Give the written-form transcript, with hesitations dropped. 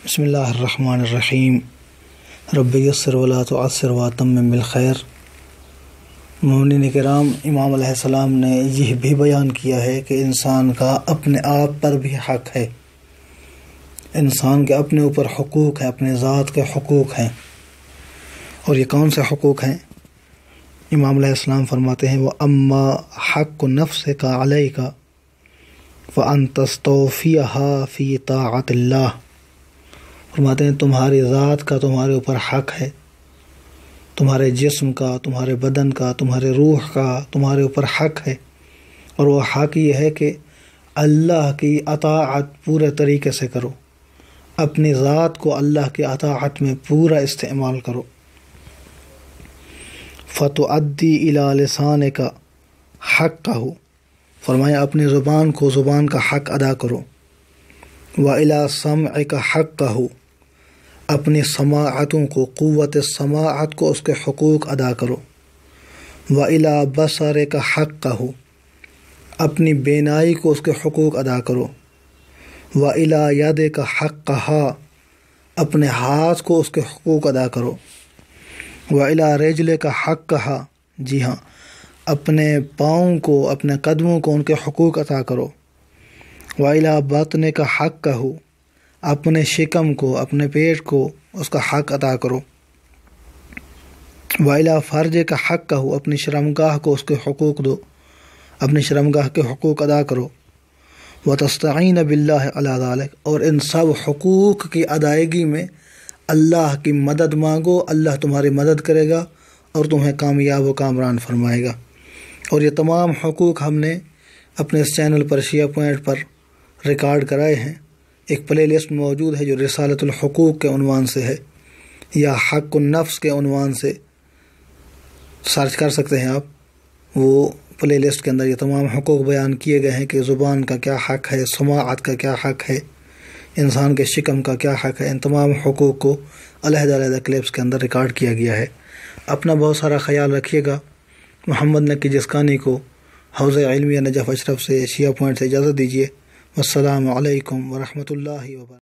بسم اللہ الرحمن الرحیم رب یسر ولا تعسر واتمم بالخیر۔ مومنین کرام، امام علیہ السلام نے یہ بھی بیان کیا ہے کہ انسان کا اپنے آپ پر بھی حق ہے، انسان کے اپنے اوپر حقوق ہیں، اپنے ذات کے حقوق ہیں۔ اور یہ کون سے حقوق ہیں؟ امام علیہ السلام فرماتے ہیں وَأَمَّا حَقُّ نَفْسِكَ عَلَيْكَ فَأَن تَسْتَوْفِيَهَا فِي طَاعَةِ اللَّهِ۔ فرماتے ہیں تمہاری ذات کا تمہارے اوپر حق ہے، تمہارے جسم کا، تمہارے بدن کا، تمہارے روح کا تمہارے اوپر حق ہے، اور وہ حق یہ ہے کہ اللہ کی اطاعت پورے طریقے سے کرو، اپنی ذات کو اللہ کی اطاعت میں پورا استعمال کرو۔ فَتُؤَدِّي إِلَى لِسَانِكَ حَقَّهُ، فرمایا اپنی زبان کو زبان کا حق ادا کرو۔ وَإِلَى سَمْعِكَ حَقَّهُ، اپنی سماعتوں کو، قوت سماعت کو، اس کے حقوق ادا کرو۔ وَإِلَى بَصَرِكَ حَقَّهُ، اپنی بینائی کو اس کے حقوق ادا کرو۔ وَإِلَى يَدِكَ حَقَّهَا، اپنے ہاتھ کو اس کے حقوق ادا کرو۔ وَإِلَى رِجْلِكَ حَقَّهَا، جی ہاں، اپنے پاؤں کو، اپنے قدموں کو ان کے حقوق عطا کرو۔ وَإِلَى بَطْنِكَ حَقَّهُ، اپنے شکم کو، اپنے پیٹ کو اس کا حق ادا کرو۔ وَإِلَى فَرْجِكَ حَقَّهُ، اپنی شرمگاہ کو اس کے حقوق دو، اپنی شرمگاہ کے حقوق ادا کرو۔ وَتَسْتَعِينَ بِاللَّهِ عَلَى ذَلِكَ، اور ان سب حقوق کی ادائیگی میں اللہ کی مدد مانگو، اللہ تمہاری مدد کرے گا اور تمہیں کامیاب و کامران فرمائے گا۔ اور یہ تمام حقوق ہم نے اپنے اس چینل پر شیعہ پوائنٹ پر ریکارڈ کرائے ہیں۔ ایک پلے لسٹ موجود ہے جو رسالۃ الحقوق کے عنوان سے ہے، یا حق النفس کے عنوان سے سرچ کر سکتے ہیں آپ۔ وہ پلے لسٹ کے اندر یہ تمام حقوق بیان کیے گئے ہیں کہ زبان کا کیا حق ہے، سماعت کا کیا حق ہے، انسان کے شکم کا کیا حق ہے۔ ان تمام حقوق کو علیحدہ علیحدہ کلپس کے اندر ریکارڈ کیا گیا ہے۔ اپنا بہت سارا خیال رکھیے گا۔ محمد نقی جسکانی کو حوزہ علمیہ نجف اشرف سے، شیعہ پوائنٹ سے اجازت دیجیے۔ والسلام علیکم ورحمۃ اللہ وبرکاتہ۔